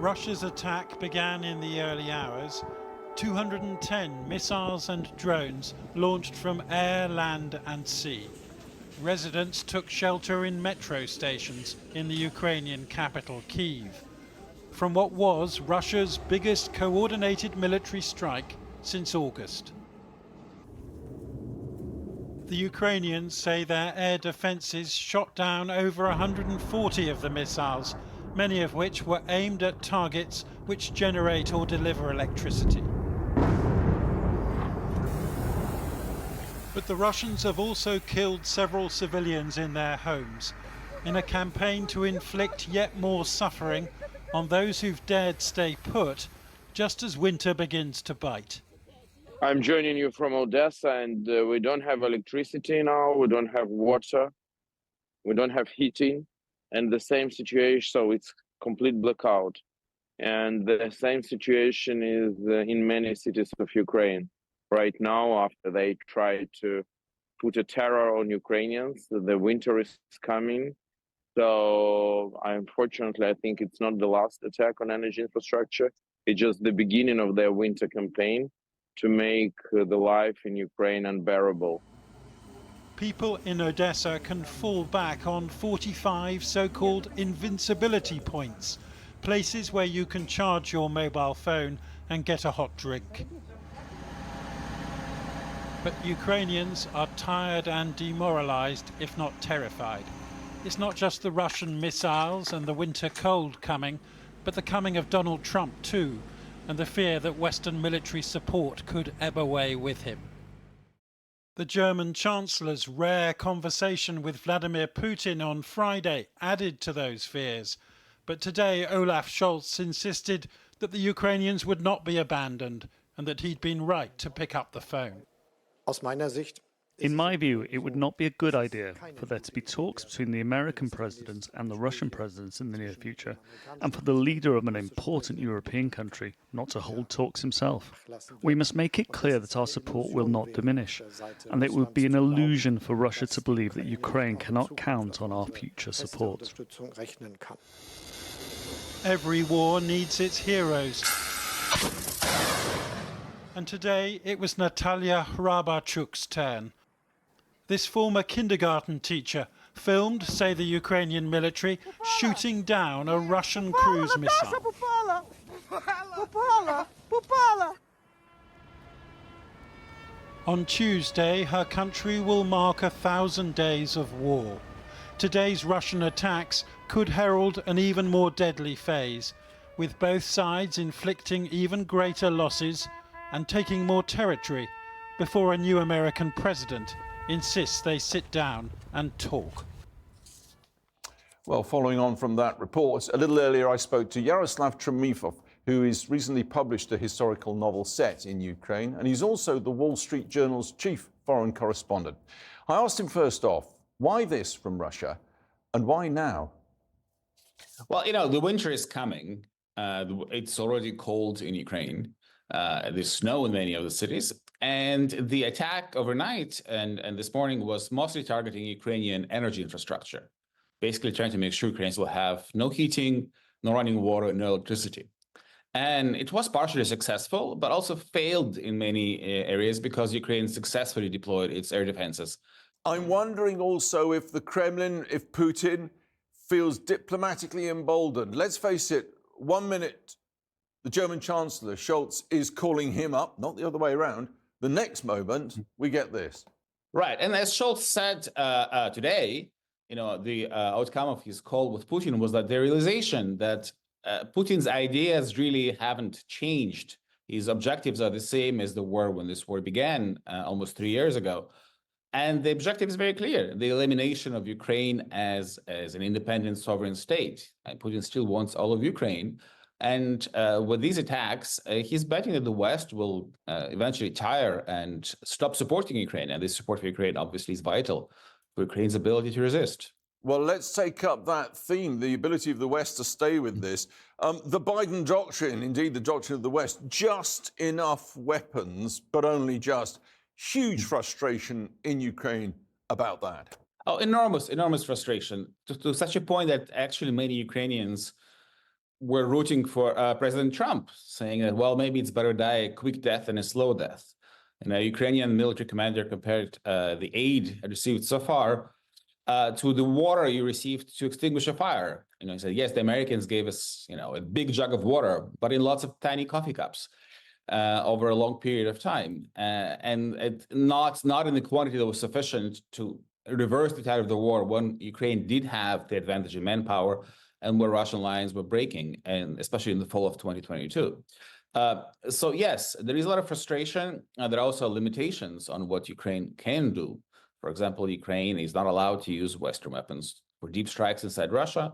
Russia's attack began in the early hours. 210 missiles and drones launched from air, land and sea. Residents took shelter in metro stations in the Ukrainian capital, Kyiv, from what was Russia's biggest coordinated military strike since August. The Ukrainians say their air defences shot down over 140 of the missiles, many of which were aimed at targets which generate or deliver electricity. But the Russians have also killed several civilians in their homes, in a campaign to inflict yet more suffering on those who've dared stay put, just as winter begins to bite. I'm joining you from Odessa, and we don't have electricity now, we don't have water, we don't have heating, and the same situation, so it's complete blackout. And the same situation is in many cities of Ukraine. Right now, after they try to put a terror on Ukrainians, the winter is coming. So unfortunately, I think it's not the last attack on energy infrastructure. It's just the beginning of their winter campaign to make the life in Ukraine unbearable. People in Odessa can fall back on 45 so-called invincibility points, places where you can charge your mobile phone and get a hot drink. But Ukrainians are tired and demoralized, if not terrified. It's not just the Russian missiles and the winter cold coming, but the coming of Donald Trump too, and the fear that Western military support could ebb away with him. The German Chancellor's rare conversation with Vladimir Putin on Friday added to those fears. But today Olaf Scholz insisted that the Ukrainians would not be abandoned and that he'd been right to pick up the phone. In my view, it would not be a good idea for there to be talks between the American president and the Russian president in the near future, and for the leader of an important European country not to hold talks himself. We must make it clear that our support will not diminish, and that it would be an illusion for Russia to believe that Ukraine cannot count on our future support. Every war needs its heroes. And today it was Natalia Hrabarchuk's turn. This former kindergarten teacher filmed, say the Ukrainian military, shooting down a Russian cruise missile. On Tuesday, her country will mark 1,000 days of war. Today's Russian attacks could herald an even more deadly phase, with both sides inflicting even greater losses and taking more territory before a new American president insists they sit down and talk. Well, following on from that report, a little earlier I spoke to Yaroslav Tremifov, who has recently published a historical novel set in Ukraine, and he's also the Wall Street Journal's chief foreign correspondent. I asked him first off, why this from Russia, and why now? Well, the winter is coming. It's already cold in Ukraine. There's snow in many of the cities. And the attack overnight and this morning was mostly targeting Ukrainian energy infrastructure, basically trying to make sure Ukrainians will have no heating, no running water, no electricity. And it was partially successful, but also failed in many areas because Ukraine successfully deployed its air defenses. I'm wondering also if the Kremlin, if Putin feels diplomatically emboldened. Let's face it, 1 minute, the German Chancellor, Scholz, is calling him up, not the other way around. The next moment, we get this. Right. And as Scholz said today, the outcome of his call with Putin was that the realization that Putin's ideas really haven't changed. His objectives are the same as they were when this war began almost 3 years ago. And the objective is very clear, the elimination of Ukraine as an independent sovereign state. And Putin still wants all of Ukraine. And with these attacks, he's betting that the West will eventually tire and stop supporting Ukraine. And this support for Ukraine obviously is vital for Ukraine's ability to resist. Well, let's take up that theme, the ability of the West to stay with this. The Biden doctrine, indeed the doctrine of the West, just enough weapons, but only just. Huge frustration in Ukraine about that. Oh, enormous frustration to such a point that actually many Ukrainians were rooting for President Trump, saying that, well, maybe it's better die a quick death than a slow death. And a Ukrainian military commander compared the aid received so far to the water you received to extinguish a fire. He said, yes, the Americans gave us, a big jug of water, but in lots of tiny coffee cups over a long period of time, and not in the quantity that was sufficient to reverse the tide of the war when Ukraine did have the advantage in manpower and where Russian lines were breaking, and especially in the fall of 2022. So yes, there is a lot of frustration. There are also limitations on what Ukraine can do. For example, Ukraine is not allowed to use Western weapons for deep strikes inside Russia.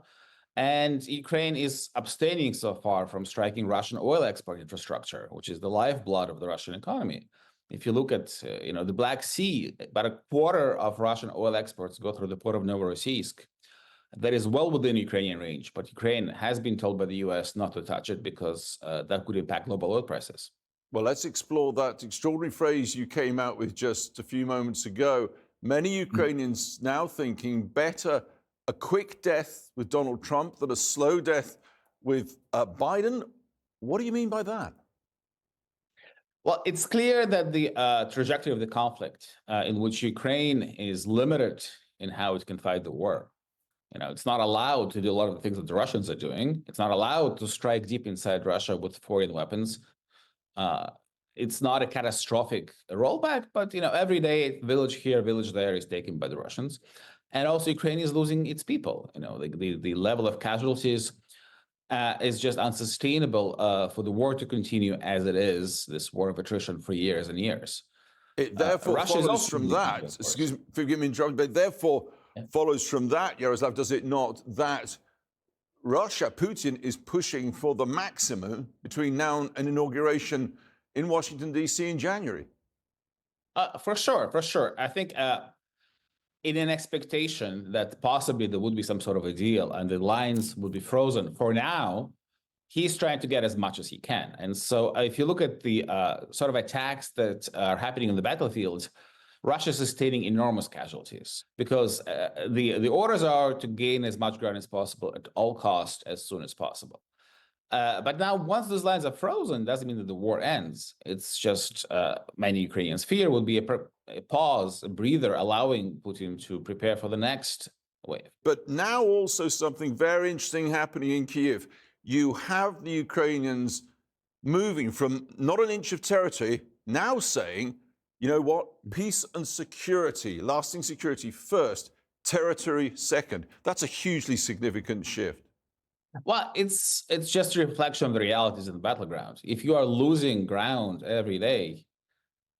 And Ukraine is abstaining so far from striking Russian oil export infrastructure, which is the lifeblood of the Russian economy. If you look at the Black Sea, about a quarter of Russian oil exports go through the port of Novorossiysk. That is well within Ukrainian range, but Ukraine has been told by the US not to touch it because that could impact global oil prices. Well, let's explore that extraordinary phrase you came out with just a few moments ago. Many Ukrainians now thinking better a quick death with Donald Trump than a slow death with Biden. What do you mean by that? Well, it's clear that the trajectory of the conflict in which Ukraine is limited in how it can fight the war. It's not allowed to do a lot of the things that the Russians are doing. It's not allowed to strike deep inside Russia with foreign weapons. It's not a catastrophic rollback, but every day, village here, village there is taken by the Russians, and also Ukraine is losing its people. The level of casualties is just unsustainable for the war to continue as it is. This war of attrition for years and years. It therefore follows from that. Excuse me, forgive me, interrupting, but therefore follows from that, Yaroslav, does it not, that Russia, Putin, is pushing for the maximum between now and inauguration in Washington, D.C. in January? For sure. I think in an expectation that possibly there would be some sort of a deal and the lines would be frozen, for now, he's trying to get as much as he can. And so if you look at the sort of attacks that are happening on the battlefield, Russia is sustaining enormous casualties because the orders are to gain as much ground as possible at all costs as soon as possible. But now, once those lines are frozen, doesn't mean that the war ends. It's just many Ukrainians fear will be a pause, a breather, allowing Putin to prepare for the next wave. But now also something very interesting happening in Kyiv. You have the Ukrainians moving from not an inch of territory, now saying, you know what, peace and security, lasting security first, territory second. That's a hugely significant shift. Well, it's just a reflection of the realities of the battleground. If you are losing ground every day,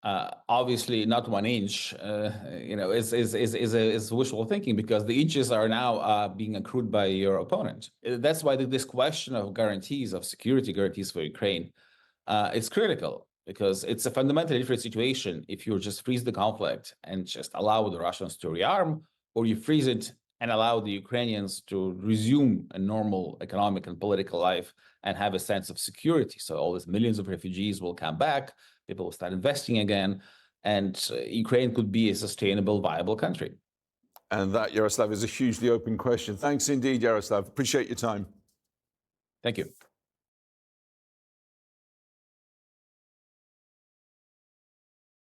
obviously not 1 inch, is wishful thinking because the inches are now being accrued by your opponent. That's why this question of guarantees of security, guarantees for Ukraine, is critical because it's a fundamentally different situation if you just freeze the conflict and just allow the Russians to rearm, or you freeze it and allow the Ukrainians to resume a normal economic and political life and have a sense of security. So all these millions of refugees will come back, people will start investing again, and Ukraine could be a sustainable, viable country. And that, Yaroslav, is a hugely open question. Thanks indeed, Yaroslav. Appreciate your time. Thank you.